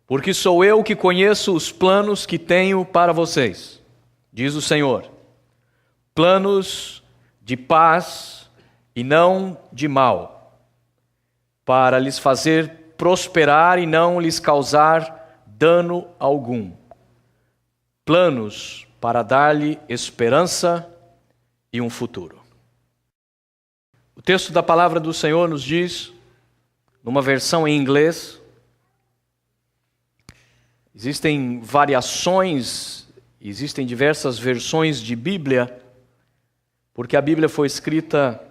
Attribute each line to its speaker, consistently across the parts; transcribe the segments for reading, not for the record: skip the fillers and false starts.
Speaker 1: Porque sou eu que conheço os planos que tenho para vocês, diz o Senhor. Planos de paz e não de mal, para lhes fazer prosperar e não lhes causar dano algum. Planos para dar-lhe esperança e um futuro. O texto da palavra do Senhor nos diz, numa versão em inglês, existem variações, existem diversas versões de Bíblia, porque a Bíblia foi escrita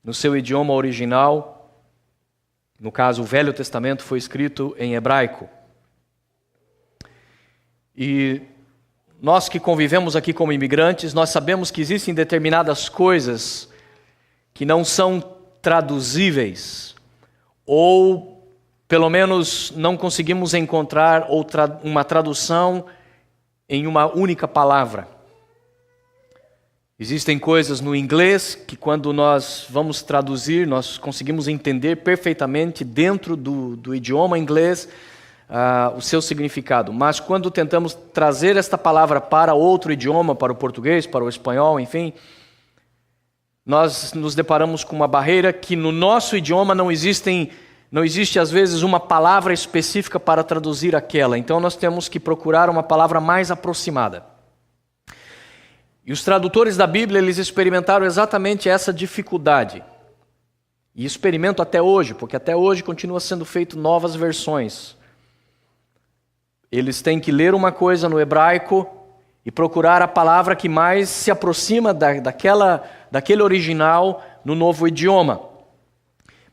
Speaker 1: no seu idioma original. No caso, o Velho Testamento foi escrito em hebraico. E nós que convivemos aqui como imigrantes, nós sabemos que existem determinadas coisas que não são traduzíveis, ou pelo menos não conseguimos encontrar uma tradução em uma única palavra. Existem coisas no inglês que quando nós vamos traduzir, nós conseguimos entender perfeitamente dentro do idioma inglês o seu significado. Mas quando tentamos trazer esta palavra para outro idioma, para o português, para o espanhol, enfim, nós nos deparamos com uma barreira que no nosso idioma não existe às vezes uma palavra específica para traduzir aquela. Então nós temos que procurar uma palavra mais aproximada. E os tradutores da Bíblia, eles experimentaram exatamente essa dificuldade. E experimentam até hoje, porque até hoje continua sendo feito novas versões. Eles têm que ler uma coisa no hebraico e procurar a palavra que mais se aproxima daquele original no novo idioma.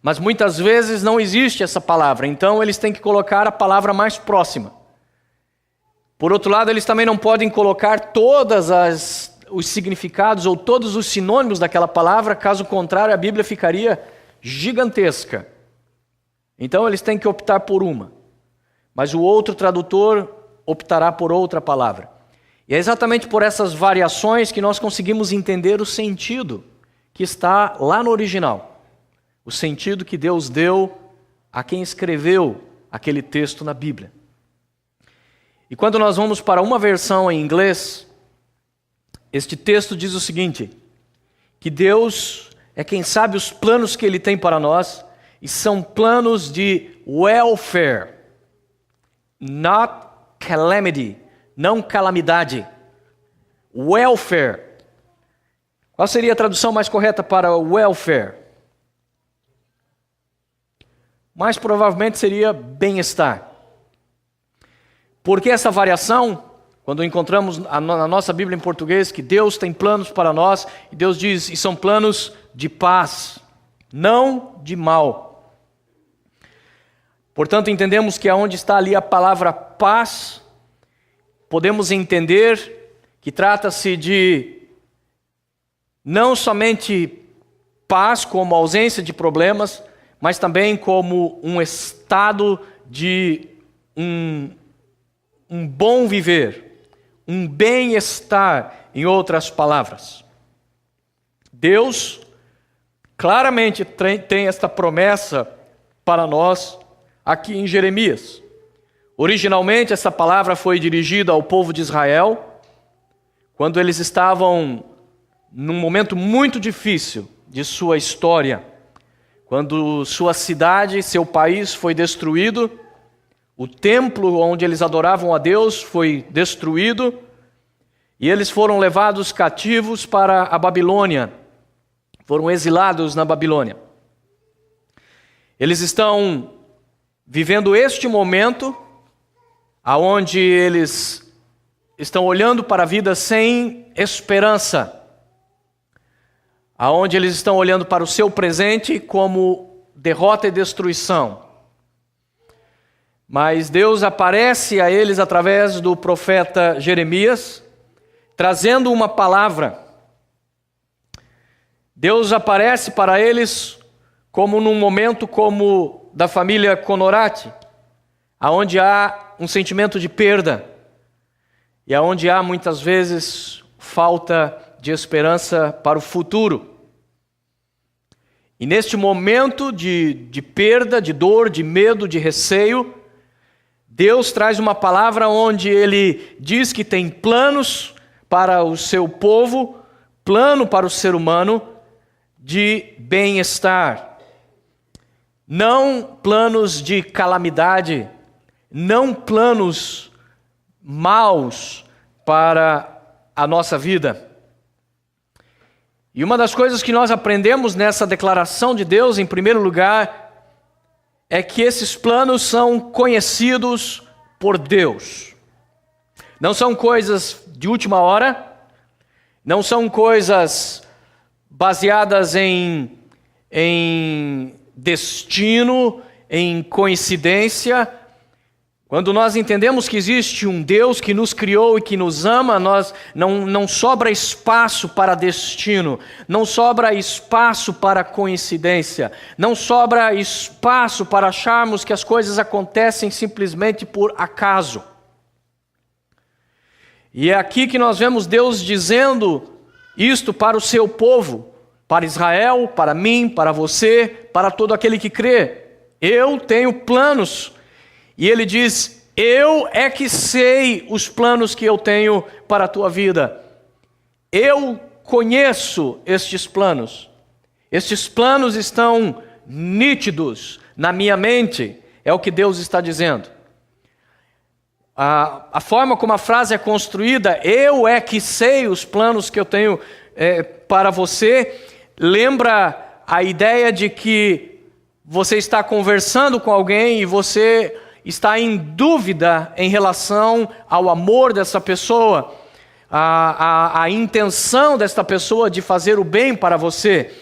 Speaker 1: Mas muitas vezes não existe essa palavra, então eles têm que colocar a palavra mais próxima. Por outro lado, eles também não podem colocar os significados ou todos os sinônimos daquela palavra, caso contrário a Bíblia ficaria gigantesca. Então eles têm que optar por uma, mas o outro tradutor optará por outra palavra. E é exatamente por essas variações que nós conseguimos entender o sentido que está lá no original, o sentido que Deus deu a quem escreveu aquele texto na Bíblia. E quando nós vamos para uma versão em inglês, este texto diz o seguinte, que Deus é quem sabe os planos que Ele tem para nós, e são planos de welfare, not calamity, não calamidade. Welfare. Qual seria a tradução mais correta para welfare? Mais provavelmente seria bem-estar. Por que essa variação? Quando encontramos na nossa Bíblia em português que Deus tem planos para nós, e Deus diz, e são planos de paz, não de mal. Portanto, entendemos que aonde está ali a palavra paz, podemos entender que trata-se de não somente paz como ausência de problemas, mas também como um estado de um bom viver, um bem-estar, em outras palavras. Deus claramente tem esta promessa para nós aqui em Jeremias. Originalmente, essa palavra foi dirigida ao povo de Israel, quando eles estavam num momento muito difícil de sua história, quando sua cidade, seu país foi destruído, o templo onde eles adoravam a Deus foi destruído e eles foram levados cativos para a Babilônia, foram exilados na Babilônia. Eles estão vivendo este momento aonde eles estão olhando para a vida sem esperança, aonde eles estão olhando para o seu presente como derrota e destruição. Mas Deus aparece a eles através do profeta Jeremias, trazendo uma palavra. Deus aparece para eles como num momento como da família Conorati, aonde há um sentimento de perda e aonde há muitas vezes falta de esperança para o futuro. E neste momento de perda, de dor, de medo, de receio, Deus traz uma palavra onde Ele diz que tem planos para o seu povo, plano para o ser humano de bem-estar. Não planos de calamidade, não planos maus para a nossa vida. E uma das coisas que nós aprendemos nessa declaração de Deus, em primeiro lugar, é que esses planos são conhecidos por Deus. Não são coisas de última hora, não são coisas baseadas em destino, em coincidência. Quando nós entendemos que existe um Deus que nos criou e que nos ama, não sobra espaço para destino, não sobra espaço para coincidência, não sobra espaço para acharmos que as coisas acontecem simplesmente por acaso. E é aqui que nós vemos Deus dizendo isto para o seu povo, para Israel, para mim, para você, para todo aquele que crê. Eu tenho planos. E ele diz, eu é que sei os planos que eu tenho para a tua vida. Eu conheço estes planos. Estes planos estão nítidos na minha mente, é o que Deus está dizendo. A forma como a frase é construída, eu é que sei os planos que eu tenho para você, lembra a ideia de que você está conversando com alguém e você está em dúvida em relação ao amor dessa pessoa, a intenção desta pessoa de fazer o bem para você.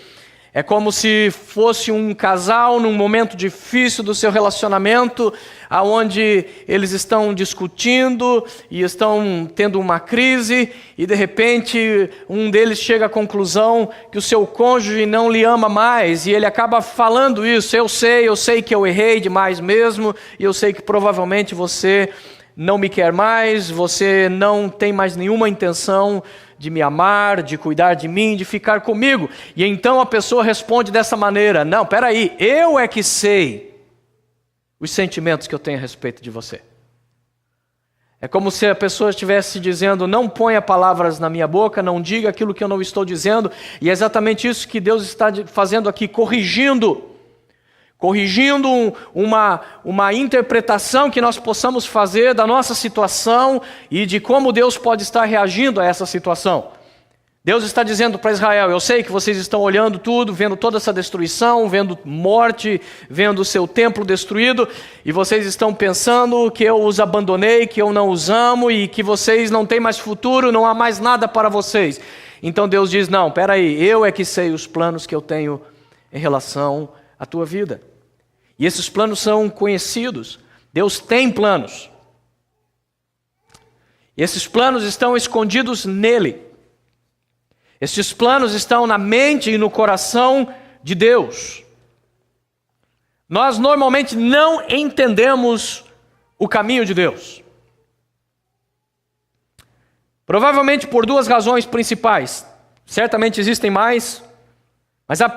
Speaker 1: É como se fosse um casal num momento difícil do seu relacionamento, aonde eles estão discutindo e estão tendo uma crise, e de repente um deles chega à conclusão que o seu cônjuge não lhe ama mais, e ele acaba falando isso, eu sei que eu errei demais mesmo, e eu sei que provavelmente você não me quer mais, você não tem mais nenhuma intenção de me amar, de cuidar de mim, de ficar comigo. E então a pessoa responde dessa maneira, não, peraí, eu é que sei os sentimentos que eu tenho a respeito de você. É como se a pessoa estivesse dizendo, não ponha palavras na minha boca, não diga aquilo que eu não estou dizendo, e é exatamente isso que Deus está fazendo aqui, corrigindo uma interpretação que nós possamos fazer da nossa situação e de como Deus pode estar reagindo a essa situação. Deus está dizendo para Israel, eu sei que vocês estão olhando tudo, vendo toda essa destruição, vendo morte, vendo o seu templo destruído, e vocês estão pensando que eu os abandonei, que eu não os amo e que vocês não têm mais futuro, não há mais nada para vocês. Então Deus diz, não, peraí, eu é que sei os planos que eu tenho em relação à tua vida. E esses planos são conhecidos. Deus tem planos. E esses planos estão escondidos nele. Esses planos estão na mente e no coração de Deus. Nós normalmente não entendemos o caminho de Deus. Provavelmente por duas razões principais. Certamente existem mais, mas as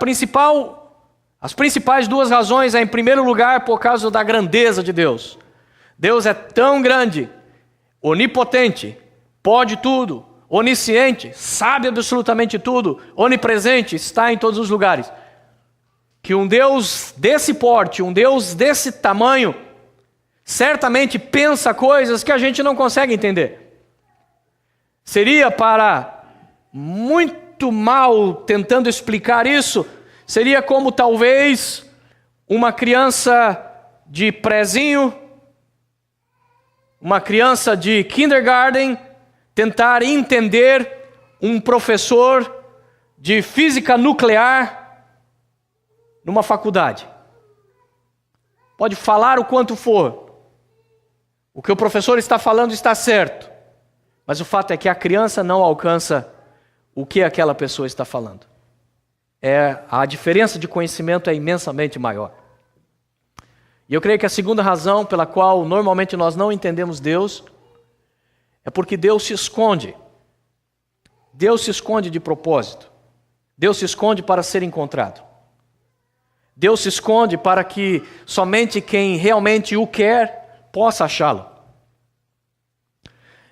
Speaker 1: principais duas razões é, em primeiro lugar, por causa da grandeza de Deus. Deus é tão grande, onipotente, pode tudo, onisciente, sabe absolutamente tudo, onipresente, está em todos os lugares. Que um Deus desse porte, um Deus desse tamanho, certamente pensa coisas que a gente não consegue entender. Seria para muito mal tentando explicar isso, seria como talvez uma criança de prezinho, uma criança de kindergarten, tentar entender um professor de física nuclear numa faculdade. Pode falar o quanto for. O que o professor está falando está certo. Mas o fato é que a criança não alcança o que aquela pessoa está falando. A diferença de conhecimento é imensamente maior. E eu creio que a segunda razão pela qual normalmente nós não entendemos Deus é porque Deus se esconde. Deus se esconde de propósito. Deus se esconde para ser encontrado. Deus se esconde para que somente quem realmente o quer possa achá-lo.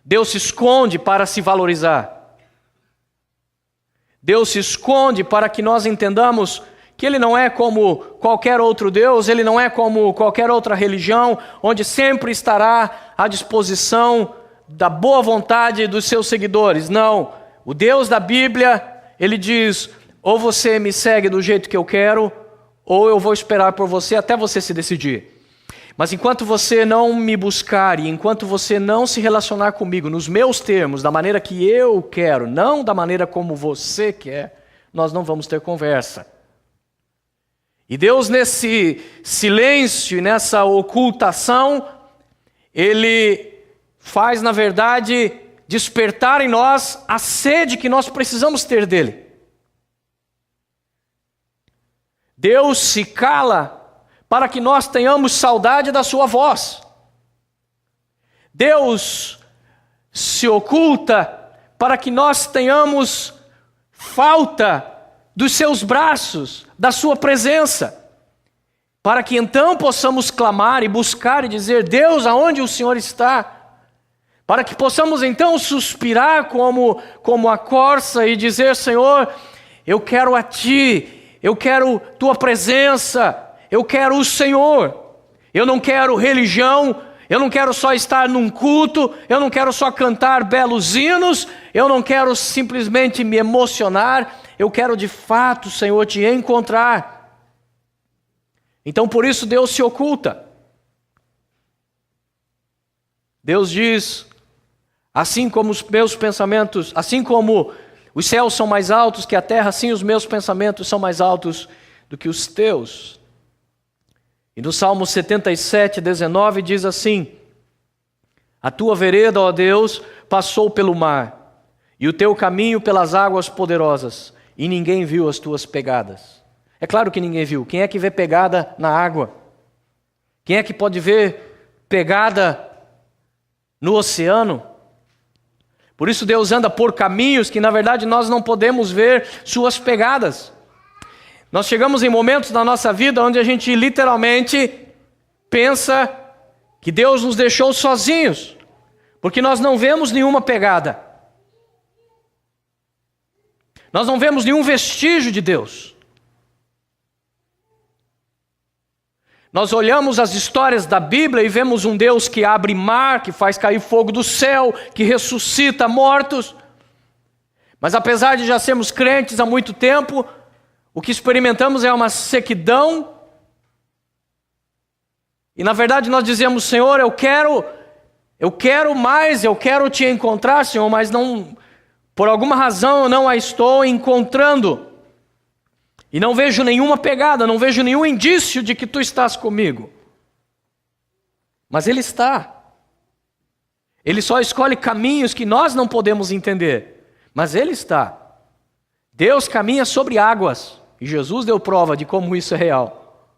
Speaker 1: Deus se esconde para se valorizar. Deus se esconde para que nós entendamos que Ele não é como qualquer outro Deus, Ele não é como qualquer outra religião, onde sempre estará à disposição da boa vontade dos seus seguidores. Não, o Deus da Bíblia, Ele diz, ou você me segue do jeito que eu quero, ou eu vou esperar por você até você se decidir. Mas enquanto você não me buscar e enquanto você não se relacionar comigo nos meus termos, da maneira que eu quero, não da maneira como você quer, nós não vamos ter conversa. E Deus, nesse silêncio e nessa ocultação, Ele faz, na verdade, despertar em nós a sede que nós precisamos ter dEle. Deus se cala para que nós tenhamos saudade da sua voz. Deus se oculta para que nós tenhamos falta dos seus braços, da sua presença, para que então possamos clamar e buscar e dizer, Deus, aonde o Senhor está? Para que possamos então suspirar como a corça e dizer, Senhor, eu quero a Ti, eu quero Tua presença, eu quero o Senhor, eu não quero religião, eu não quero só estar num culto, eu não quero só cantar belos hinos, eu não quero simplesmente me emocionar, eu quero de fato, Senhor, Te encontrar. Então por isso Deus se oculta. Deus diz, assim como os meus pensamentos, assim como os céus são mais altos que a terra, assim os meus pensamentos são mais altos do que os teus. E no Salmo 77, 19 diz assim, a Tua vereda, ó Deus, passou pelo mar, e o Teu caminho pelas águas poderosas, e ninguém viu as Tuas pegadas. É claro que ninguém viu. Quem é que vê pegada na água? Quem é que pode ver pegada no oceano? Por isso Deus anda por caminhos que na verdade nós não podemos ver suas pegadas. Nós chegamos em momentos da nossa vida onde a gente literalmente pensa que Deus nos deixou sozinhos, porque nós não vemos nenhuma pegada. Nós não vemos nenhum vestígio de Deus. Nós olhamos as histórias da Bíblia e vemos um Deus que abre mar, que faz cair fogo do céu, que ressuscita mortos. Mas apesar de já sermos crentes há muito tempo, o que experimentamos é uma sequidão. E na verdade nós dizemos, Senhor, eu quero mais, eu quero Te encontrar, Senhor, mas não, por alguma razão eu não a estou encontrando. E não vejo nenhuma pegada, não vejo nenhum indício de que Tu estás comigo. Mas Ele está. Ele só escolhe caminhos que nós não podemos entender. Mas Ele está. Deus caminha sobre águas. E Jesus deu prova de como isso é real.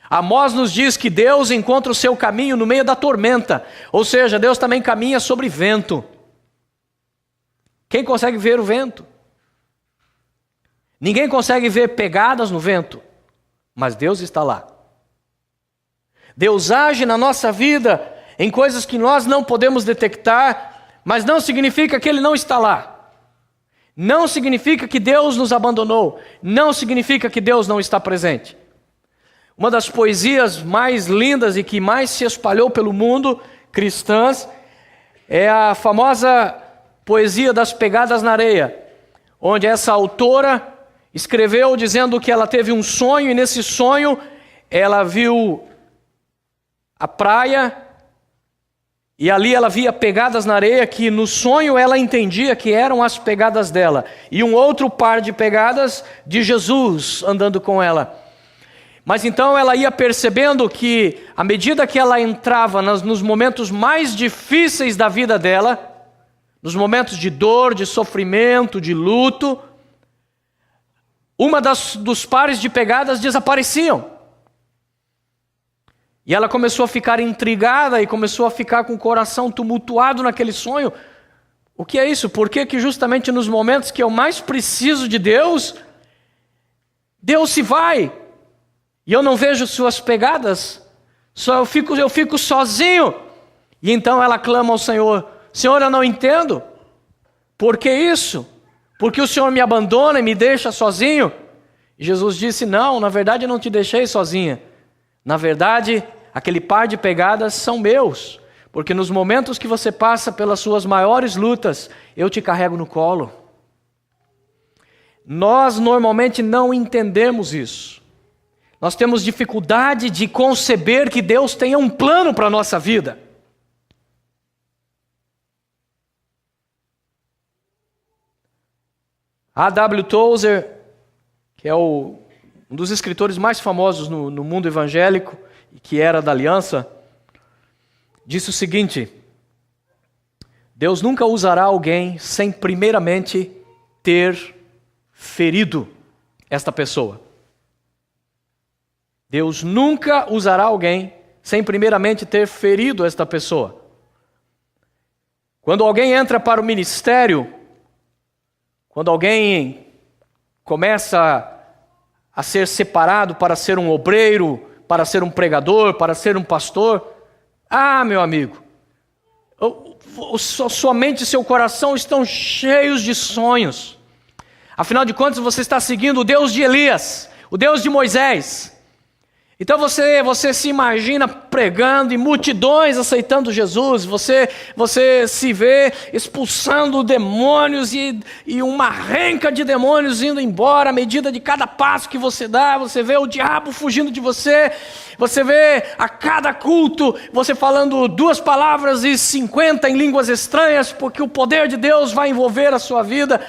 Speaker 1: Amós nos diz que Deus encontra o seu caminho no meio da tormenta. Ou seja, Deus também caminha sobre vento. Quem consegue ver o vento? Ninguém consegue ver pegadas no vento, mas Deus está lá. Deus age na nossa vida em coisas que nós não podemos detectar, mas não significa que Ele não está lá. Não significa que Deus nos abandonou. Não significa que Deus não está presente. Uma das poesias mais lindas e que mais se espalhou pelo mundo, cristãs, é a famosa poesia das pegadas na areia, onde essa autora escreveu dizendo que ela teve um sonho e nesse sonho ela viu a praia e ali ela via pegadas na areia que no sonho ela entendia que eram as pegadas dela e um outro par de pegadas de Jesus andando com ela. Mas então ela ia percebendo que à medida que ela entrava nos momentos mais difíceis da vida dela, nos momentos de dor, de sofrimento, de luto, uma dos pares de pegadas desapareciam. E ela começou a ficar intrigada e começou a ficar com o coração tumultuado naquele sonho. O que é isso? Por que que justamente nos momentos que eu mais preciso de Deus, Deus se vai? E eu não vejo suas pegadas? Eu fico sozinho. E então ela clama ao Senhor: Senhor, eu não entendo. Por que isso? Porque o Senhor me abandona e me deixa sozinho? E Jesus disse: não, na verdade eu não te deixei sozinha. Na verdade, aquele par de pegadas são meus. Porque nos momentos que você passa pelas suas maiores lutas, eu te carrego no colo. Nós normalmente não entendemos isso. Nós temos dificuldade de conceber que Deus tenha um plano para a nossa vida. A.W. Tozer, que é um dos escritores mais famosos no mundo evangélico, e que era da Aliança, disse o seguinte: Deus nunca usará alguém sem primeiramente ter ferido esta pessoa. Deus nunca usará alguém sem primeiramente ter ferido esta pessoa. Quando alguém entra para o ministério, quando alguém começa a ser separado para ser um obreiro, para ser um pregador, para ser um pastor, meu amigo, sua mente e seu coração estão cheios de sonhos. Afinal de contas, você está seguindo o Deus de Elias, o Deus de Moisés. Então você se imagina pregando e multidões aceitando Jesus, você se vê expulsando demônios e uma renca de demônios indo embora à medida de cada passo que você dá, você vê o diabo fugindo de você vê a cada culto você falando 2 palavras e 50 em línguas estranhas, porque o poder de Deus vai envolver a sua vida.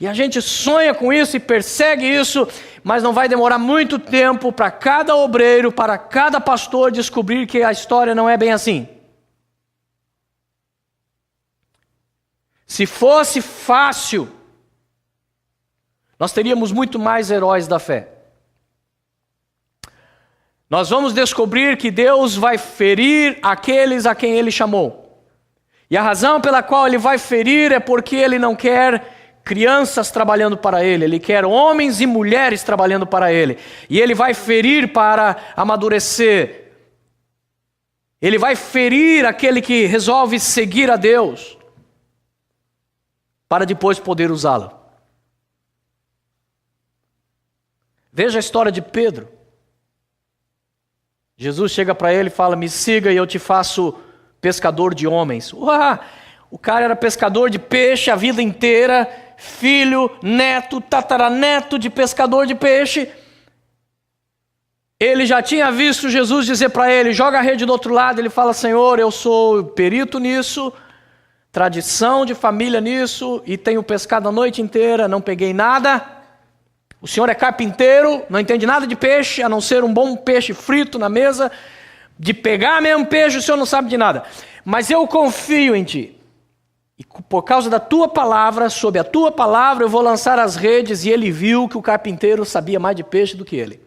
Speaker 1: E a gente sonha com isso e persegue isso, mas não vai demorar muito tempo para cada obreiro, para cada pastor descobrir que a história não é bem assim. Se fosse fácil, nós teríamos muito mais heróis da fé. Nós vamos descobrir que Deus vai ferir aqueles a quem Ele chamou. E a razão pela qual Ele vai ferir é porque Ele não quer crianças trabalhando para Ele, Ele quer homens e mulheres trabalhando para Ele. E Ele vai ferir para amadurecer. Ele vai ferir aquele que resolve seguir a Deus, para depois poder usá-lo. Veja a história de Pedro. Jesus chega para ele e fala: me siga e eu te faço pescador de homens. O cara era pescador de peixe a vida inteira, filho, neto, tataraneto de pescador de peixe. Ele já tinha visto Jesus dizer para ele: joga a rede do outro lado. Ele fala: Senhor, eu sou perito nisso, tradição de família nisso, e tenho pescado a noite inteira, não peguei nada. O senhor é carpinteiro, não entende nada de peixe, a não ser um bom peixe frito na mesa. De pegar mesmo peixe, o senhor não sabe de nada. Mas eu confio em ti. E por causa da tua palavra, sob a tua palavra, eu vou lançar as redes. E ele viu que o carpinteiro sabia mais de peixe do que ele.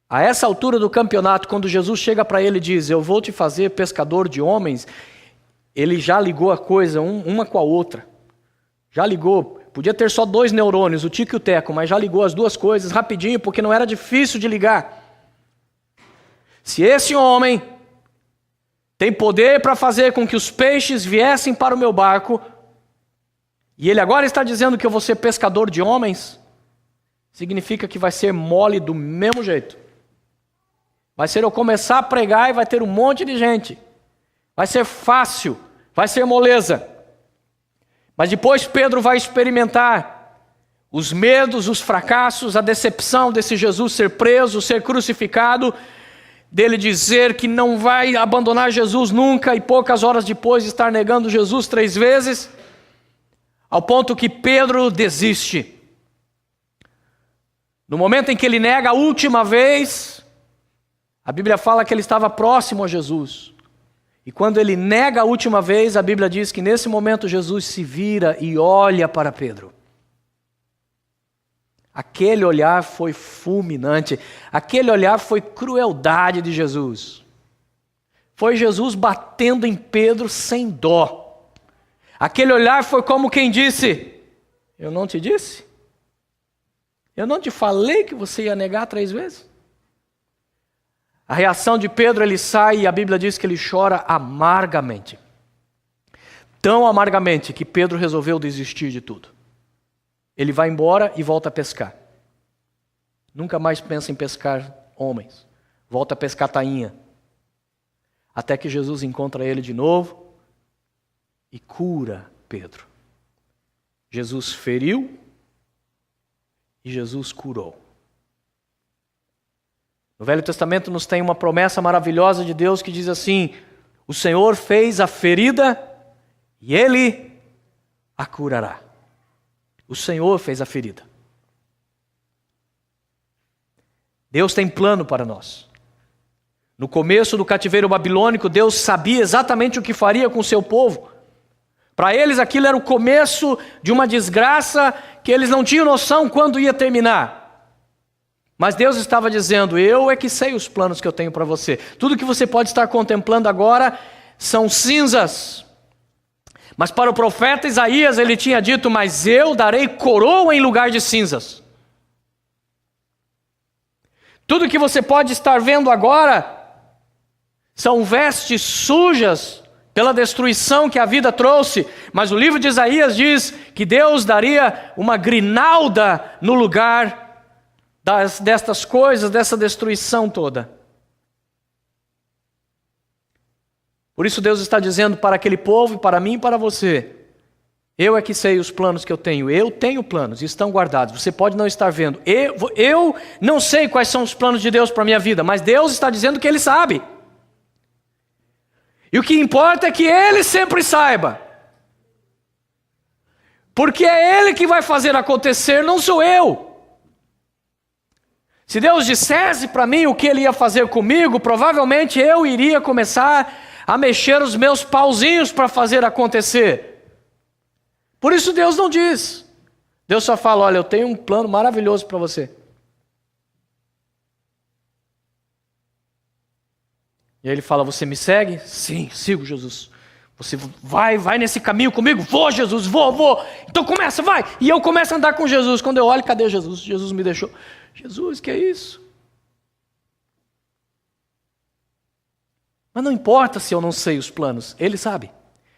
Speaker 1: A essa altura do campeonato, quando Jesus chega para ele e diz: eu vou te fazer pescador de homens, ele já ligou a coisa uma com a outra. Já ligou. Podia ter só 2 neurônios, o tico e o teco, mas já ligou as 2 coisas rapidinho, porque não era difícil de ligar. Se esse homem tem poder para fazer com que os peixes viessem para o meu barco, e ele agora está dizendo que eu vou ser pescador de homens, significa que vai ser mole do mesmo jeito. Vai ser eu começar a pregar e vai ter um monte de gente. Vai ser fácil, vai ser moleza. Mas depois Pedro vai experimentar os medos, os fracassos, a decepção desse Jesus ser preso, ser crucificado, dele dizer que não vai abandonar Jesus nunca e poucas horas depois estar negando Jesus 3 vezes, ao ponto que Pedro desiste. No momento em que ele nega a última vez, a Bíblia fala que ele estava próximo a Jesus. E quando ele nega a última vez, a Bíblia diz que nesse momento Jesus se vira e olha para Pedro. Aquele olhar foi fulminante. Aquele olhar foi crueldade de Jesus. Foi Jesus batendo em Pedro sem dó. Aquele olhar foi como quem disse: eu não te disse? Eu não te falei que você ia negar 3 vezes? A reação de Pedro, ele sai e a Bíblia diz que ele chora amargamente. Tão amargamente que Pedro resolveu desistir de tudo. Ele vai embora e volta a pescar. Nunca mais pensa em pescar homens. Volta a pescar tainha. Até que Jesus encontra ele de novo e cura Pedro. Jesus feriu e Jesus curou. No Velho Testamento nos tem uma promessa maravilhosa de Deus que diz assim: o Senhor fez a ferida e Ele a curará. O Senhor fez a ferida. Deus tem plano para nós. No começo do cativeiro babilônico, Deus sabia exatamente o que faria com o seu povo. Para eles aquilo era o começo de uma desgraça que eles não tinham noção quando ia terminar. Mas Deus estava dizendo: eu é que sei os planos que eu tenho para você. Tudo que você pode estar contemplando agora são cinzas. Mas para o profeta Isaías ele tinha dito: mas eu darei coroa em lugar de cinzas. Tudo que você pode estar vendo agora são vestes sujas pela destruição que a vida trouxe. Mas o livro de Isaías diz que Deus daria uma grinalda no lugar destas coisas, dessa destruição toda. Por isso Deus está dizendo para aquele povo, e para mim e para você: eu é que sei os planos que eu tenho planos, e estão guardados, você pode não estar vendo, eu não sei quais são os planos de Deus para a minha vida, mas Deus está dizendo que Ele sabe, e o que importa é que Ele sempre saiba, porque é Ele que vai fazer acontecer, não sou eu. Se Deus dissesse para mim o que Ele ia fazer comigo, provavelmente eu iria começar a mexer os meus pauzinhos para fazer acontecer. Por isso Deus não diz. Deus só fala: olha, eu tenho um plano maravilhoso para você. E aí Ele fala: você me segue? Sim, sigo, Jesus. Você vai nesse caminho comigo? Vou, Jesus, vou. Então começa, vai. E eu começo a andar com Jesus. Quando eu olho, cadê Jesus? Jesus me deixou. Jesus, que é isso? Mas não importa se eu não sei os planos, Ele sabe.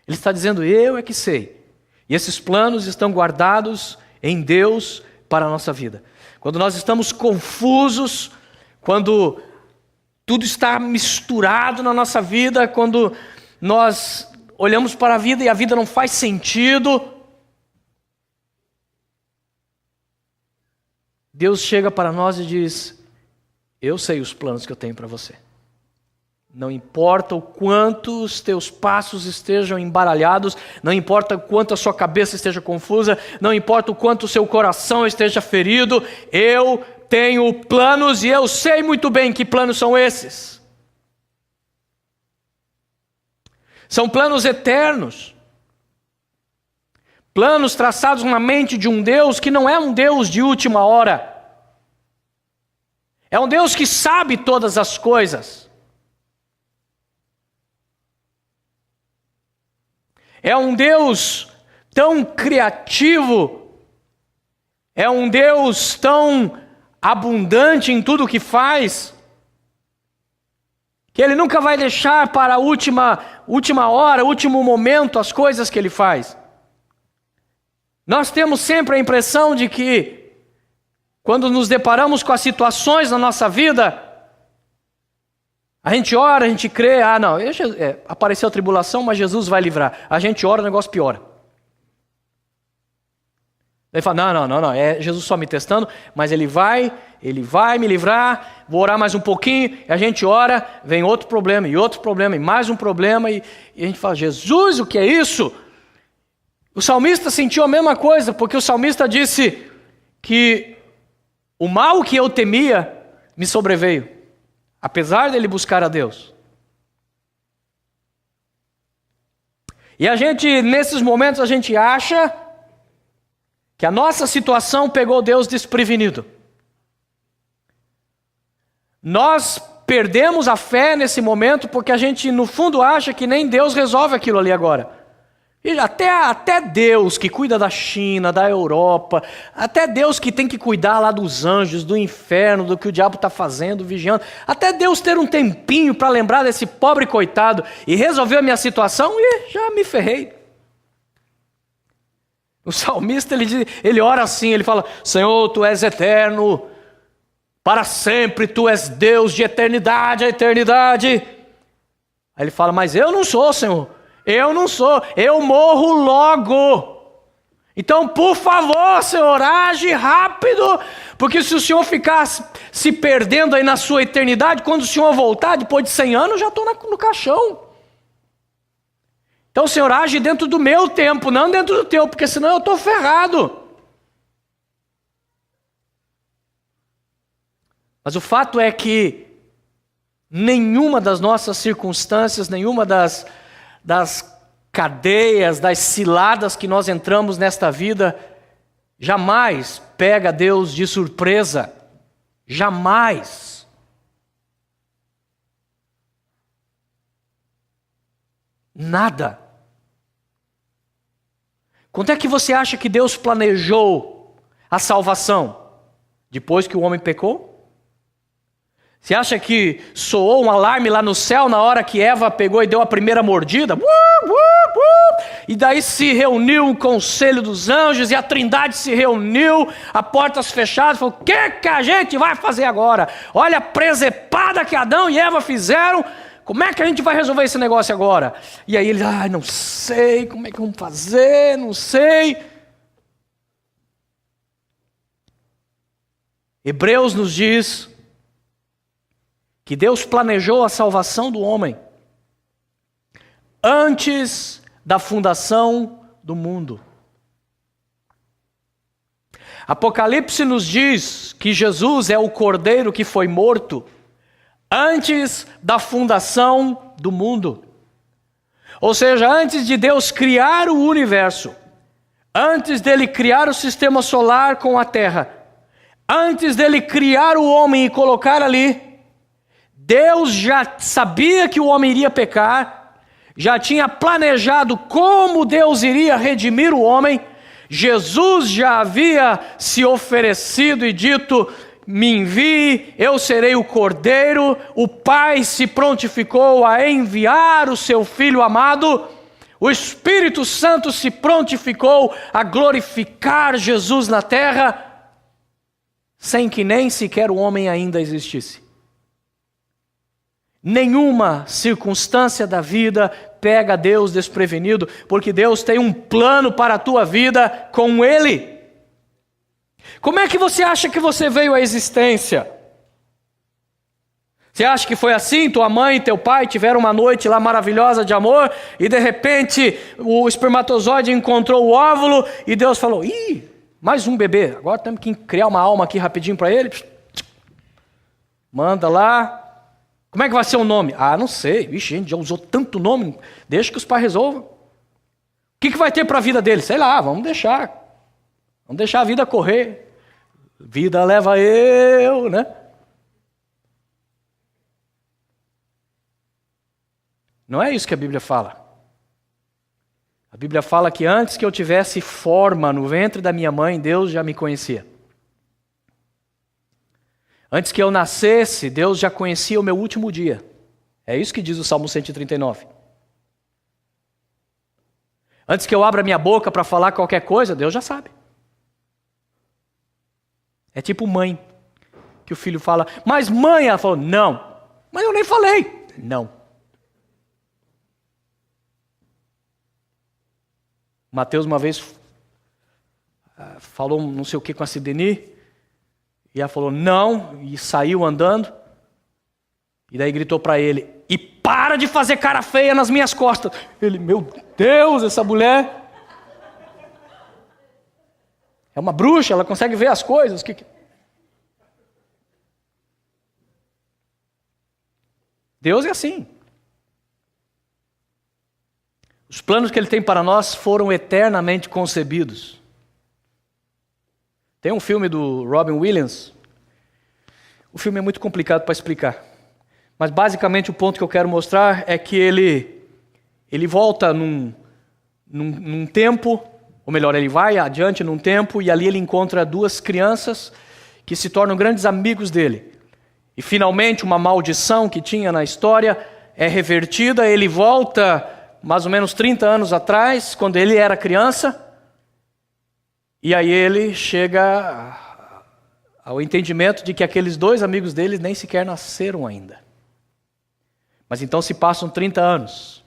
Speaker 1: Ele está dizendo: eu é que sei. E esses planos estão guardados em Deus para a nossa vida. Quando nós estamos confusos, quando tudo está misturado na nossa vida, quando nós olhamos para a vida e a vida não faz sentido, Deus chega para nós e diz: eu sei os planos que eu tenho para você. Não importa o quanto os teus passos estejam embaralhados, não importa o quanto a sua cabeça esteja confusa, não importa o quanto o seu coração esteja ferido, eu tenho planos e eu sei muito bem que planos são esses. São planos eternos. Planos traçados na mente de um Deus que não é um Deus de última hora. É um Deus que sabe todas as coisas. É um Deus tão criativo. É um Deus tão abundante em tudo que faz, que Ele nunca vai deixar para a última hora, último momento, as coisas que Ele faz. Nós temos sempre a impressão de que, quando nos deparamos com as situações na nossa vida, a gente ora, a gente crê: não, apareceu a tribulação, mas Jesus vai livrar. A gente ora, o negócio piora. Ele fala: não, é Jesus só me testando, mas Ele vai me livrar, vou orar mais um pouquinho, e a gente ora, vem outro problema, e mais um problema, e a gente fala: Jesus, o que é isso? O salmista sentiu a mesma coisa, porque o salmista disse que o mal que eu temia me sobreveio, apesar dele buscar a Deus. E a gente, nesses momentos, a gente acha que a nossa situação pegou Deus desprevenido. Nós perdemos a fé nesse momento porque a gente, no fundo, acha que nem Deus resolve aquilo ali agora. E até Deus que cuida da China, da Europa, até Deus que tem que cuidar lá dos anjos, do inferno, do que o diabo está fazendo, vigiando, até Deus ter um tempinho para lembrar desse pobre coitado e resolver a minha situação, e já me ferrei. O salmista, ele ora assim, ele fala: Senhor, Tu és eterno, para sempre Tu és Deus de eternidade a eternidade. Aí ele fala: mas eu não sou, Senhor, eu não sou, eu morro logo. Então, por favor, Senhor, age rápido, porque se o Senhor ficar se perdendo aí na sua eternidade, quando o Senhor voltar, depois de 100 anos, eu já estou no caixão. Então, Senhor, age dentro do meu tempo, não dentro do teu, porque senão eu estou ferrado. Mas o fato é que nenhuma das nossas circunstâncias, nenhuma das cadeias, das ciladas que nós entramos nesta vida, jamais pega Deus de surpresa. Jamais. Nada. Quando é que você acha que Deus planejou a salvação? Depois que o homem pecou? Você acha que soou um alarme lá no céu na hora que Eva pegou e deu a primeira mordida? E daí se reuniu o conselho dos anjos e a trindade se reuniu, a portas fechadas, falou: o que a gente vai fazer agora? Olha a presepada que Adão e Eva fizeram, como é que a gente vai resolver esse negócio agora? E aí eles: não sei, como é que vamos fazer, não sei. Hebreus nos diz que Deus planejou a salvação do homem antes da fundação do mundo. Apocalipse nos diz que Jesus é o Cordeiro que foi morto antes da fundação do mundo. Ou seja, antes de Deus criar o universo, antes dele criar o sistema solar com a Terra, antes dele criar o homem e colocar ali, Deus já sabia que o homem iria pecar, já tinha planejado como Deus iria redimir o homem. Jesus já havia se oferecido e dito: me envie, eu serei o Cordeiro. O Pai se prontificou a enviar o seu Filho amado. O Espírito Santo se prontificou a glorificar Jesus na terra, sem que nem sequer o homem ainda existisse. Nenhuma circunstância da vida pega Deus desprevenido, porque Deus tem um plano para a tua vida com Ele. Como é que você acha que você veio à existência? Você acha que foi assim? Tua mãe e teu pai tiveram uma noite lá maravilhosa de amor e de repente o espermatozoide encontrou o óvulo e Deus falou: mais um bebê, agora temos que criar uma alma aqui rapidinho para ele. Manda lá. Como é que vai ser o nome? Não sei. Vixe, a gente já usou tanto nome. Deixa que os pais resolvam. O que vai ter para a vida dele? Sei lá, vamos deixar. Vamos deixar a vida correr. Vida leva eu, né? Não é isso que a Bíblia fala. A Bíblia fala que antes que eu tivesse forma no ventre da minha mãe, Deus já me conhecia. Antes que eu nascesse, Deus já conhecia o meu último dia. É isso que diz o Salmo 139. Antes que eu abra minha boca para falar qualquer coisa, Deus já sabe. É tipo mãe, que o filho fala: mas mãe, ela falou: não. Mas eu nem falei. Não. Mateus uma vez falou não sei o que com a Sideni. E ela falou: não, e saiu andando. E daí gritou para ele: e para de fazer cara feia nas minhas costas. Ele: meu Deus, essa mulher é uma bruxa, ela consegue ver as coisas. Deus é assim. Os planos que Ele tem para nós foram eternamente concebidos. Tem um filme do Robin Williams. O filme é muito complicado para explicar. Mas basicamente o ponto que eu quero mostrar é que ele volta num num tempo, ou melhor, ele vai adiante num tempo e ali ele encontra duas crianças que se tornam grandes amigos dele. E finalmente uma maldição que tinha na história é revertida, ele volta mais ou menos 30 anos atrás, quando ele era criança, e aí ele chega ao entendimento de que aqueles dois amigos dele nem sequer nasceram ainda. Mas então se passam 30 anos.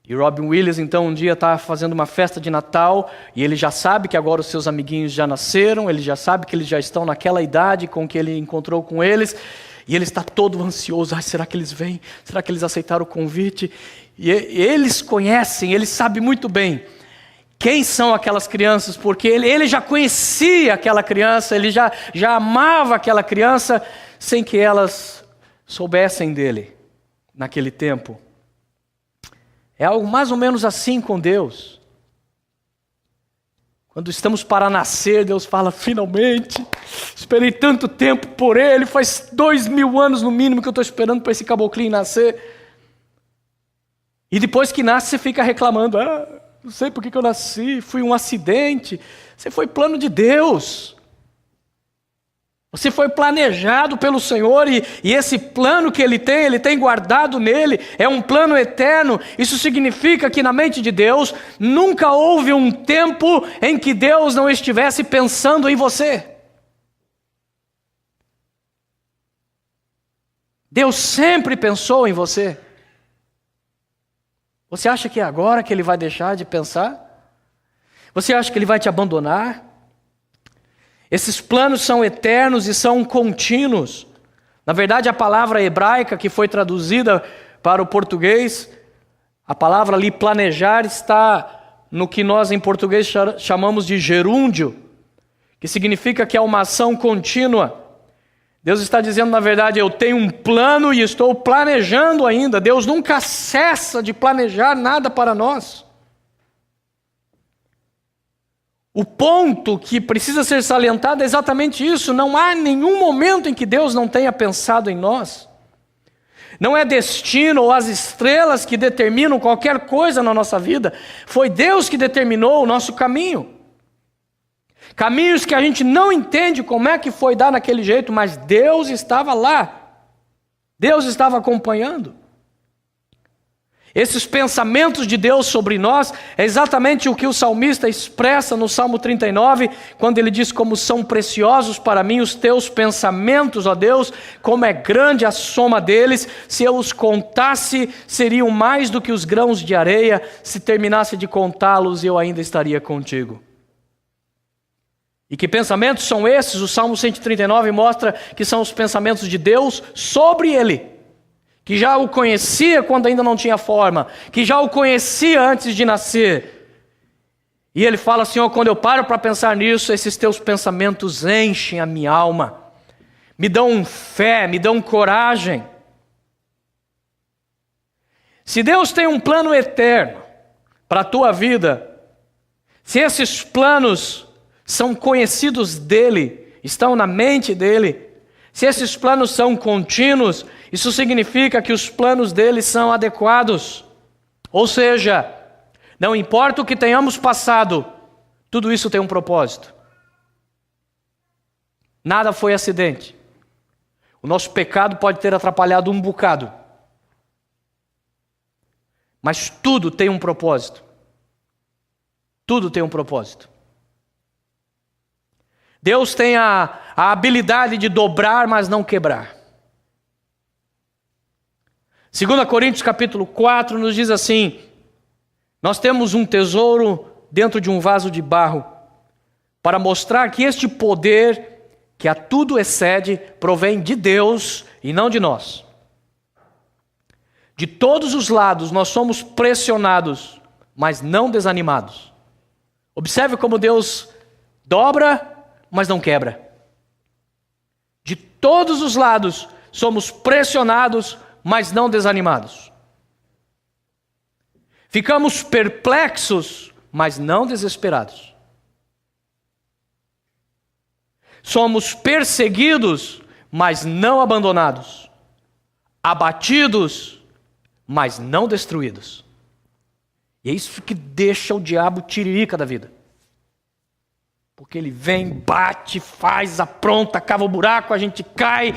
Speaker 1: E Robin Williams então um dia está fazendo uma festa de Natal e ele já sabe que agora os seus amiguinhos já nasceram, ele já sabe que eles já estão naquela idade com que ele encontrou com eles, e ele está todo ansioso. Será que eles vêm? Será que eles aceitaram o convite? E eles conhecem, ele sabe muito bem quem são aquelas crianças, porque ele já conhecia aquela criança, ele já amava aquela criança sem que elas soubessem dele naquele tempo. É algo mais ou menos assim com Deus. Quando estamos para nascer, Deus fala: finalmente, esperei tanto tempo por ele, faz 2000 anos no mínimo que eu estou esperando para esse caboclinho nascer. E depois que nasce, você fica reclamando: não sei por que eu nasci, fui um acidente. Você foi plano de Deus. Você foi planejado pelo Senhor e esse plano que Ele tem guardado nele, é um plano eterno. Isso significa que na mente de Deus, nunca houve um tempo em que Deus não estivesse pensando em você. Deus sempre pensou em você. Você acha que é agora que Ele vai deixar de pensar? Você acha que Ele vai te abandonar? Esses planos são eternos e são contínuos. Na verdade, a palavra hebraica que foi traduzida para o português, a palavra ali planejar, está no que nós em português chamamos de gerúndio, que significa que é uma ação contínua. Deus está dizendo, na verdade, eu tenho um plano e estou planejando ainda. Deus nunca cessa de planejar nada para nós. O ponto que precisa ser salientado é exatamente isso. Não há nenhum momento em que Deus não tenha pensado em nós. Não é destino ou as estrelas que determinam qualquer coisa na nossa vida. Foi Deus que determinou o nosso caminho. Caminhos que a gente não entende como é que foi dar naquele jeito, mas Deus estava lá. Deus estava acompanhando. Esses pensamentos de Deus sobre nós é exatamente o que o salmista expressa no Salmo 39, quando ele diz: como são preciosos para mim os teus pensamentos, ó Deus, como é grande a soma deles, se eu os contasse, seriam mais do que os grãos de areia, se terminasse de contá-los, eu ainda estaria contigo. E que pensamentos são esses? O Salmo 139 mostra que são os pensamentos de Deus sobre ele, que já o conhecia quando ainda não tinha forma, que já o conhecia antes de nascer. E ele fala: Senhor, quando eu paro para pensar nisso, esses teus pensamentos enchem a minha alma, me dão fé, me dão coragem. Se Deus tem um plano eterno para a tua vida, se esses planos são conhecidos dele, estão na mente dele, se esses planos são contínuos, isso significa que os planos dele são adequados. Ou seja, não importa o que tenhamos passado, tudo isso tem um propósito. Nada foi acidente. O nosso pecado pode ter atrapalhado um bocado, mas tudo tem um propósito. Tudo tem um propósito. Deus tem a habilidade de dobrar, mas não quebrar. 2 Coríntios capítulo 4 nos diz assim: nós temos um tesouro dentro de um vaso de barro, para mostrar que este poder, que a tudo excede, provém de Deus e não de nós. De todos os lados nós somos pressionados, mas não desanimados. Observe como Deus dobra, mas não quebra. De todos os lados somos pressionados, mas não desanimados. Ficamos perplexos, mas não desesperados. Somos perseguidos, mas não abandonados. Abatidos, mas não destruídos. E é isso que deixa o diabo tiririca da vida. Porque ele vem, bate, faz, apronta, cava o buraco, a gente cai.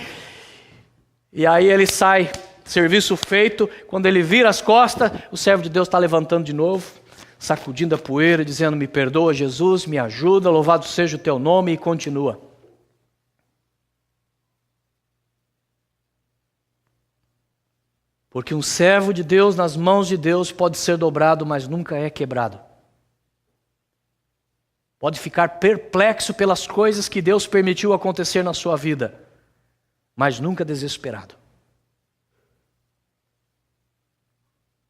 Speaker 1: E aí ele sai, serviço feito. Quando ele vira as costas, o servo de Deus está levantando de novo, sacudindo a poeira, dizendo: me perdoa, Jesus, me ajuda, louvado seja o teu nome, e continua. Porque um servo de Deus nas mãos de Deus pode ser dobrado, mas nunca é quebrado. Pode ficar perplexo pelas coisas que Deus permitiu acontecer na sua vida, mas nunca desesperado.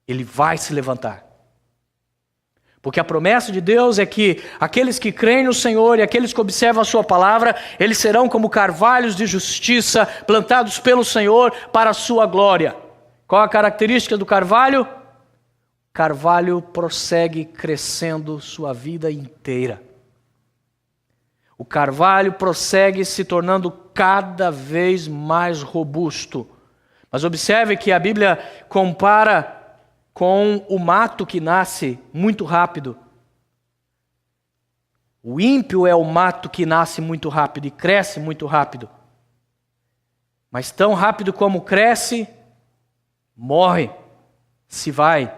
Speaker 1: Ele vai se levantar. Porque a promessa de Deus é que aqueles que creem no Senhor e aqueles que observam a sua palavra, eles serão como carvalhos de justiça, plantados pelo Senhor para a sua glória. Qual a característica do carvalho? Carvalho prossegue crescendo sua vida inteira. O carvalho prossegue se tornando cada vez mais robusto. Mas observe que a Bíblia compara com o mato que nasce muito rápido. O ímpio é o mato que nasce muito rápido e cresce muito rápido. Mas tão rápido como cresce, morre, se vai.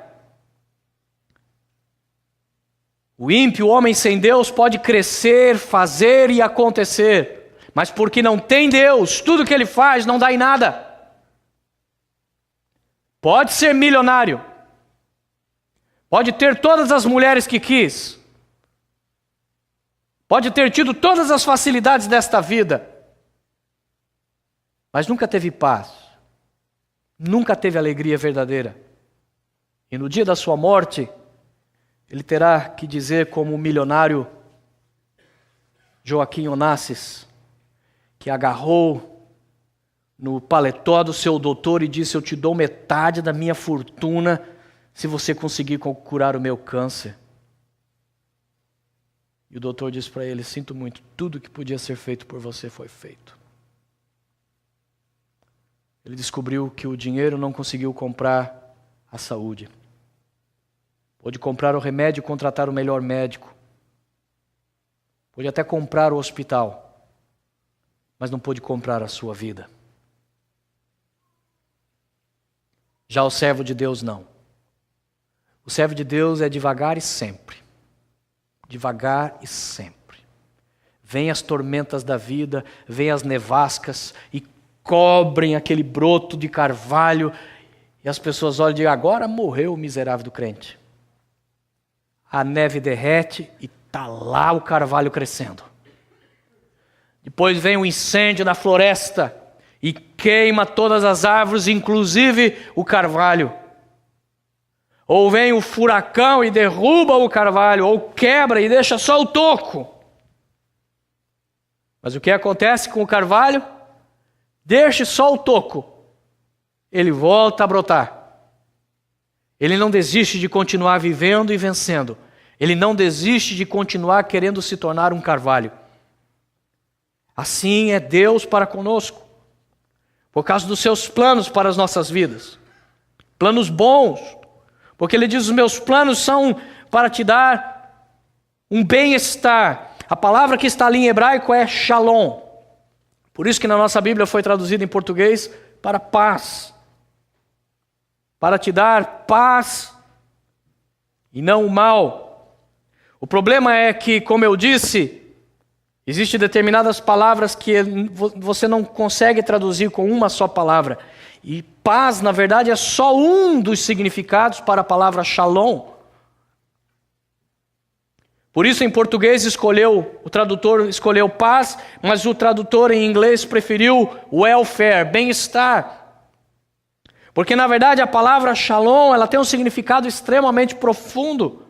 Speaker 1: O ímpio, o homem sem Deus, pode crescer, fazer e acontecer. Mas porque não tem Deus, tudo que ele faz não dá em nada. Pode ser milionário. Pode ter todas as mulheres que quis. Pode ter tido todas as facilidades desta vida. Mas nunca teve paz. Nunca teve alegria verdadeira. E no dia da sua morte, ele terá que dizer, como o milionário Joaquim Onassis, que agarrou no paletó do seu doutor e disse: eu te dou metade da minha fortuna se você conseguir curar o meu câncer. E o doutor disse para ele: sinto muito, tudo que podia ser feito por você foi feito. Ele descobriu que o dinheiro não conseguiu comprar a saúde. Pôde comprar o remédio e contratar o melhor médico. Pôde até comprar o hospital, mas não pôde comprar a sua vida. Já o servo de Deus não. O servo de Deus é devagar e sempre. Devagar e sempre. Vêm as tormentas da vida, vêm as nevascas e cobrem aquele broto de carvalho, e as pessoas olham e dizem: agora morreu o miserável do crente. A neve derrete e está lá o carvalho crescendo. Depois vem o incêndio na floresta e queima todas as árvores, inclusive o carvalho. Ou vem o furacão e derruba o carvalho, ou quebra e deixa só o toco. Mas o que acontece com o carvalho? Deixe só o toco, ele volta a brotar. Ele não desiste de continuar vivendo e vencendo. Ele não desiste de continuar querendo se tornar um carvalho. Assim é Deus para conosco, por causa dos seus planos para as nossas vidas. Planos bons, porque Ele diz: os meus planos são para te dar um bem-estar. A palavra que está ali em hebraico é shalom. Por isso que na nossa Bíblia foi traduzida em português para paz. Para te dar paz e não o mal. O problema é que, como eu disse, existem determinadas palavras que você não consegue traduzir com uma só palavra. E paz, na verdade, é só um dos significados para a palavra shalom. Por isso, em português, o tradutor escolheu paz, mas o tradutor em inglês preferiu welfare, bem-estar. Porque, na verdade, a palavra shalom, ela tem um significado extremamente profundo.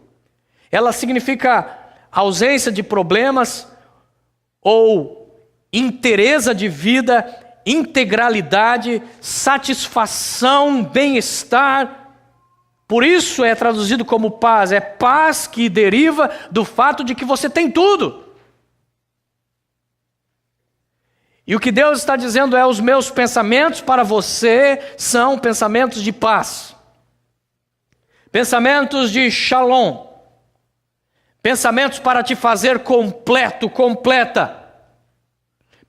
Speaker 1: Ela significa ausência de problemas, ou inteireza de vida, integralidade, satisfação, bem-estar. Por isso é traduzido como paz. É paz que deriva do fato de que você tem tudo. E o que Deus está dizendo é: os meus pensamentos para você são pensamentos de paz. Pensamentos de shalom. Pensamentos para te fazer completo, completa.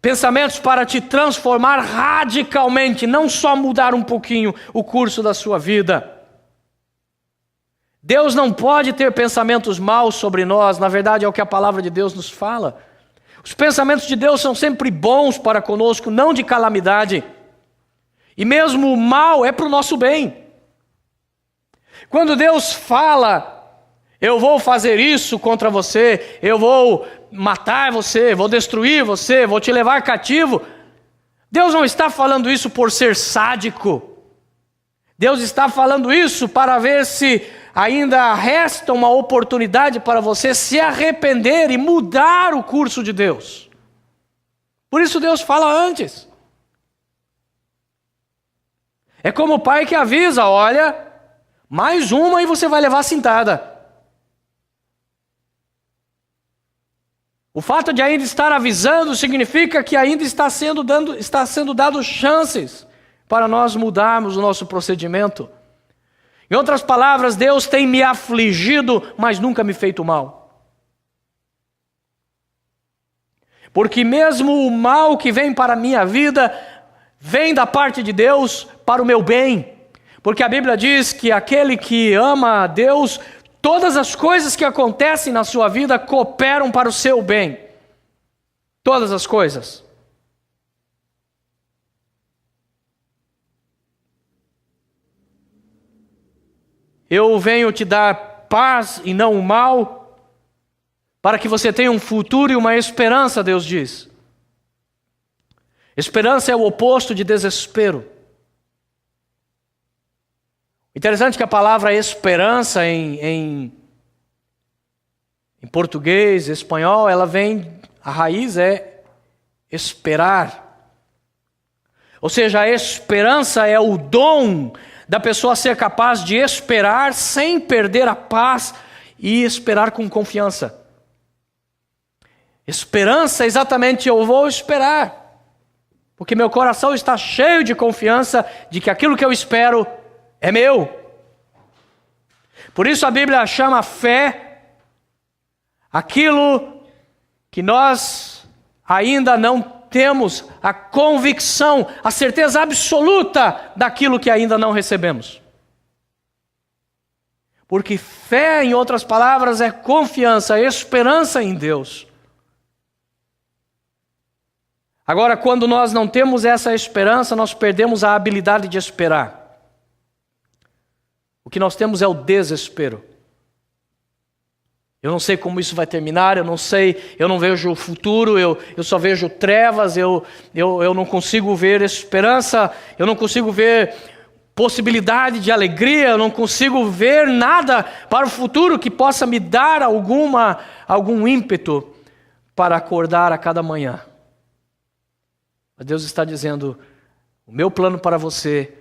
Speaker 1: Pensamentos para te transformar radicalmente, não só mudar um pouquinho o curso da sua vida. Deus não pode ter pensamentos maus sobre nós, na verdade é o que a palavra de Deus nos fala. Os pensamentos de Deus são sempre bons para conosco, não de calamidade. E mesmo o mal é para o nosso bem. Quando Deus fala, eu vou fazer isso contra você, eu vou matar você, vou destruir você, vou te levar cativo. Deus não está falando isso por ser sádico. Deus está falando isso para ver se ainda resta uma oportunidade para você se arrepender e mudar o curso de Deus. Por isso Deus fala antes. É como o pai que avisa, olha, mais uma e você vai levar cintada. O fato de ainda estar avisando significa que ainda está sendo dado chances para nós mudarmos o nosso procedimento. Em outras palavras, Deus tem me afligido, mas nunca me feito mal. Porque mesmo o mal que vem para a minha vida, vem da parte de Deus para o meu bem. Porque a Bíblia diz que aquele que ama a Deus, todas as coisas que acontecem na sua vida cooperam para o seu bem. Todas as coisas. Eu venho te dar paz e não o mal, para que você tenha um futuro e uma esperança, Deus diz. Esperança é o oposto de desespero. Interessante que a palavra esperança em português, espanhol, ela vem, a raiz é esperar. Ou seja, a esperança é o dom da pessoa ser capaz de esperar sem perder a paz e esperar com confiança. Esperança, exatamente, eu vou esperar, porque meu coração está cheio de confiança de que aquilo que eu espero é meu. Por isso a Bíblia chama fé aquilo que nós ainda não temos a convicção, a certeza absoluta daquilo que ainda não recebemos. Porque fé, em outras palavras, é confiança, esperança em Deus. Agora, quando nós não temos essa esperança, nós perdemos a habilidade de esperar. O que nós temos é o desespero. Eu não sei como isso vai terminar, eu não sei, eu não vejo o futuro, eu só vejo trevas, eu não consigo ver esperança, eu não consigo ver possibilidade de alegria, eu não consigo ver nada para o futuro que possa me dar algum ímpeto para acordar a cada manhã. Mas Deus está dizendo, o meu plano para você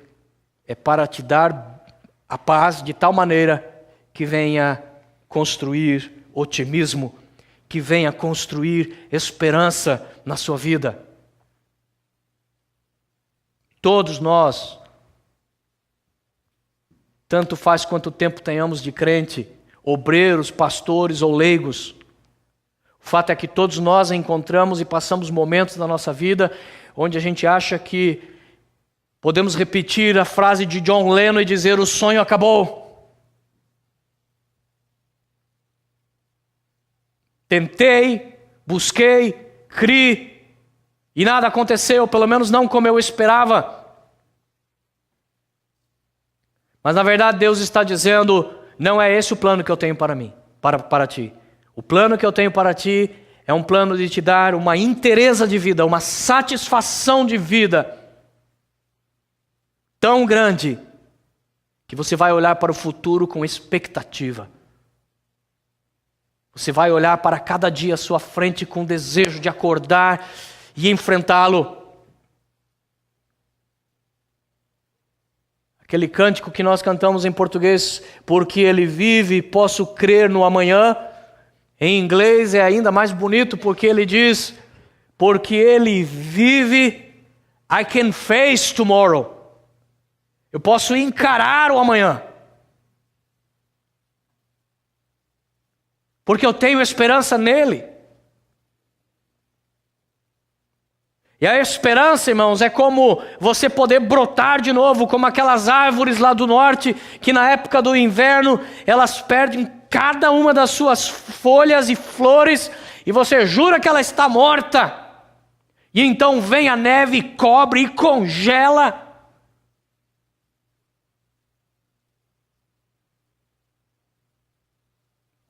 Speaker 1: é para te dar a paz de tal maneira que venha construir otimismo, que venha construir esperança na sua vida. Todos nós, tanto faz quanto tempo tenhamos de crente, obreiros, pastores ou leigos, o fato é que todos nós encontramos e passamos momentos na nossa vida onde a gente acha que podemos repetir a frase de John Lennon e dizer: o sonho acabou. Tentei, busquei, criei e nada aconteceu, pelo menos não como eu esperava. Mas na verdade Deus está dizendo, não é esse o plano que eu tenho para mim, para ti. O plano que eu tenho para ti é um plano de te dar uma inteireza de vida, uma satisfação de vida tão grande que você vai olhar para o futuro com expectativa. Você vai olhar para cada dia à sua frente com desejo de acordar e enfrentá-lo. Aquele cântico que nós cantamos em português, porque Ele vive, posso crer no amanhã. Em inglês é ainda mais bonito porque ele diz, porque Ele vive, I can face tomorrow. Eu posso encarar o amanhã. porque eu tenho esperança nele. E a esperança, irmãos, é como você poder brotar de novo, como aquelas árvores lá do norte, que na época do inverno, elas perdem cada uma das suas folhas e flores, e você jura que ela está morta. E então vem a neve, cobre e congela.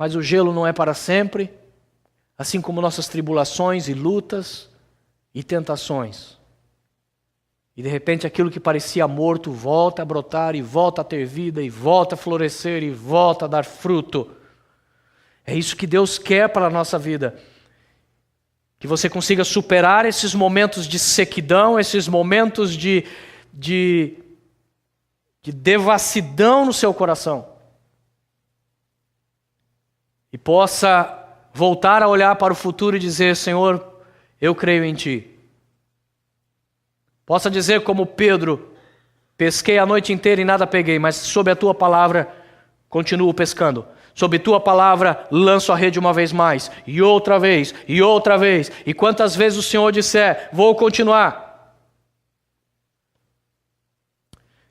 Speaker 1: Mas o gelo não é para sempre, assim como nossas tribulações e lutas e tentações. E de repente aquilo que parecia morto volta a brotar e volta a ter vida e volta a florescer e volta a dar fruto. É isso que Deus quer para a nossa vida. Que você consiga superar esses momentos de sequidão, esses momentos de devassidão no seu coração. E possa voltar a olhar para o futuro e dizer: Senhor, eu creio em Ti. Possa dizer como Pedro: pesquei a noite inteira e nada peguei, mas sob a Tua palavra continuo pescando. Sob Tua palavra lanço a rede uma vez mais, e outra vez, e outra vez. E quantas vezes o Senhor disser: vou continuar.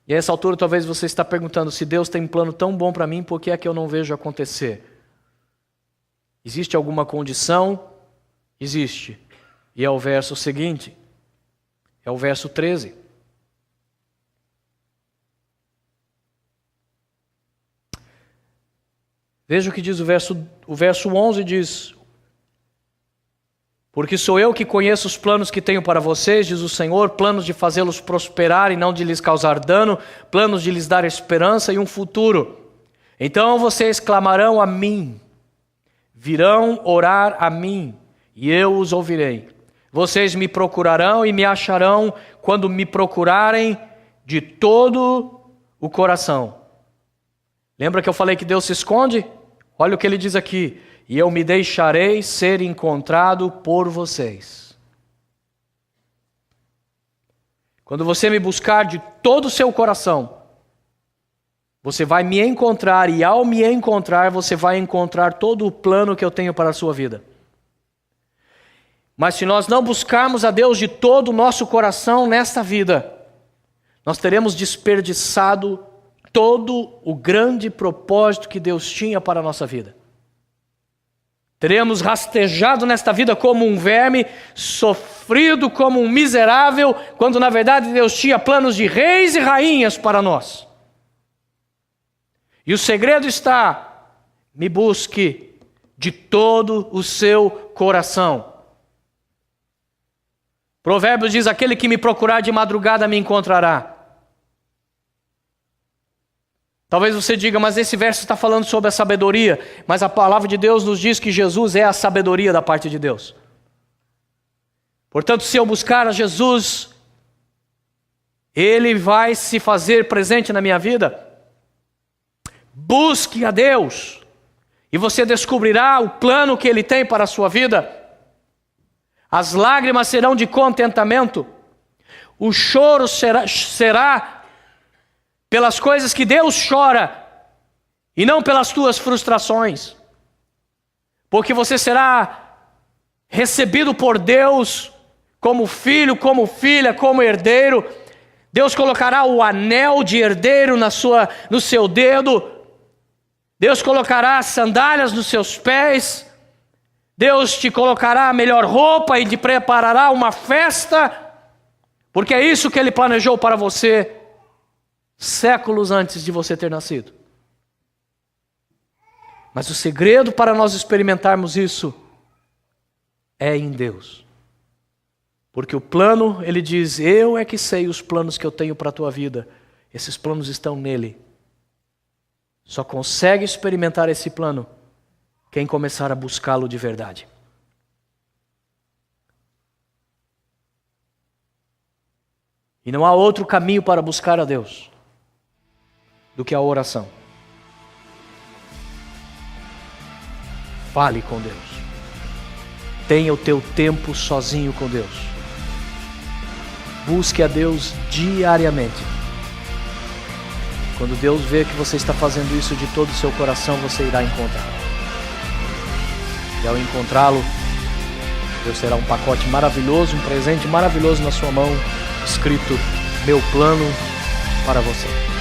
Speaker 1: E a essa altura talvez você está perguntando: se Deus tem um plano tão bom para mim, por que é que eu não vejo acontecer? Existe alguma condição? Existe. E é o verso seguinte. É o verso 13. Veja o que diz o verso 11 diz: porque sou eu que conheço os planos que tenho para vocês, diz o Senhor, planos de fazê-los prosperar e não de lhes causar dano, planos de lhes dar esperança e um futuro. Então vocês clamarão a mim, virão orar a mim, e eu os ouvirei. Vocês me procurarão e me acharão quando me procurarem de todo o coração. Lembra que eu falei que Deus se esconde? Olha o que ele diz aqui: e eu me deixarei ser encontrado por vocês. Quando você me buscar de todo o seu coração, você vai me encontrar, e ao me encontrar, você vai encontrar todo o plano que eu tenho para a sua vida. Mas se nós não buscarmos a Deus de todo o nosso coração nesta vida, nós teremos desperdiçado todo o grande propósito que Deus tinha para a nossa vida. Teremos rastejado nesta vida como um verme, sofrido como um miserável, quando na verdade Deus tinha planos de reis e rainhas para nós. E o segredo está: me busque de todo o seu coração. Provérbios diz: aquele que me procurar de madrugada me encontrará. Talvez você diga: mas esse verso está falando sobre a sabedoria. Mas a palavra de Deus nos diz que Jesus é a sabedoria da parte de Deus. Portanto, se eu buscar a Jesus, Ele vai se fazer presente na minha vida. Busque a Deus, e você descobrirá o plano que Ele tem para a sua vida. As lágrimas serão de contentamento. O choro será pelas coisas que Deus chora, e não pelas tuas frustrações. Porque você será recebido por Deus como filho, como filha, como herdeiro. Deus colocará o anel de herdeiro no seu dedo. Deus colocará sandálias nos seus pés. Deus te colocará a melhor roupa e te preparará uma festa, porque é isso que Ele planejou para você séculos antes de você ter nascido. Mas o segredo para nós experimentarmos isso é em Deus. Porque o plano, Ele diz: eu é que sei os planos que eu tenho para a tua vida. Esses planos estão nele. Só consegue experimentar esse plano quem começar a buscá-lo de verdade. E não há outro caminho para buscar a Deus do que a oração. Fale com Deus. Tenha o teu tempo sozinho com Deus. Busque a Deus diariamente. Quando Deus vê que você está fazendo isso de todo o seu coração, você irá encontrar. E ao encontrá-lo, Deus terá um pacote maravilhoso, um presente maravilhoso na sua mão, escrito: meu plano para você.